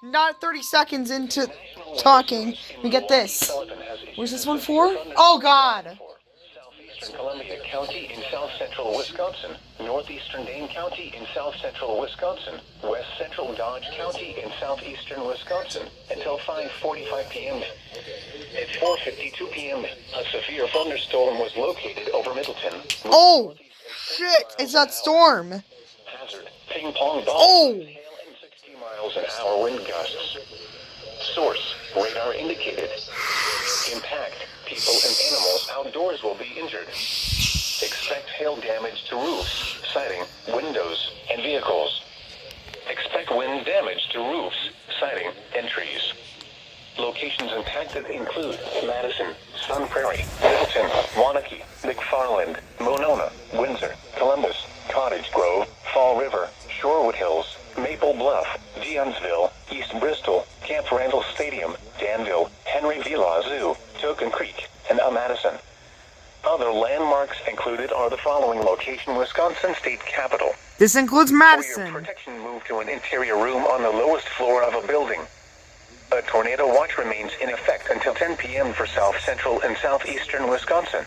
not 30 seconds into talking, we get this. Where's this one for? Oh, God. Southeastern Columbia County in south-central Wisconsin, northeastern Dane County in south-central Wisconsin, west-central Dodge County in southeastern Wisconsin, until 5:45 p.m. At 4:52 p.m., a severe thunderstorm was located over Middleton. Oh, shit, it's that storm. Hazard, ping pong balls, Oh. hail and 60 miles an hour wind gusts. Source, radar indicated. Impact, people and animals outdoors will be injured. Expect hail damage to roofs, siding, windows, and vehicles. Expect wind damage to roofs, siding, and trees. Locations impacted include Madison, Sun Prairie, Middleton, Waunakee, McFarland, Monona, Windsor, Columbus, Cottage Grove, Fall River, Shorewood Hills, Maple Bluff, Deonsville, East Bristol, Camp Randall Stadium, Danville, Henry Villa Zoo, Token Creek, and Madison. Other landmarks included are the following location: Wisconsin State Capitol. This includes For Madison. your protection, move to an interior room on the lowest floor of a building. A tornado watch remains in effect until 10 p.m. for south central and southeastern Wisconsin.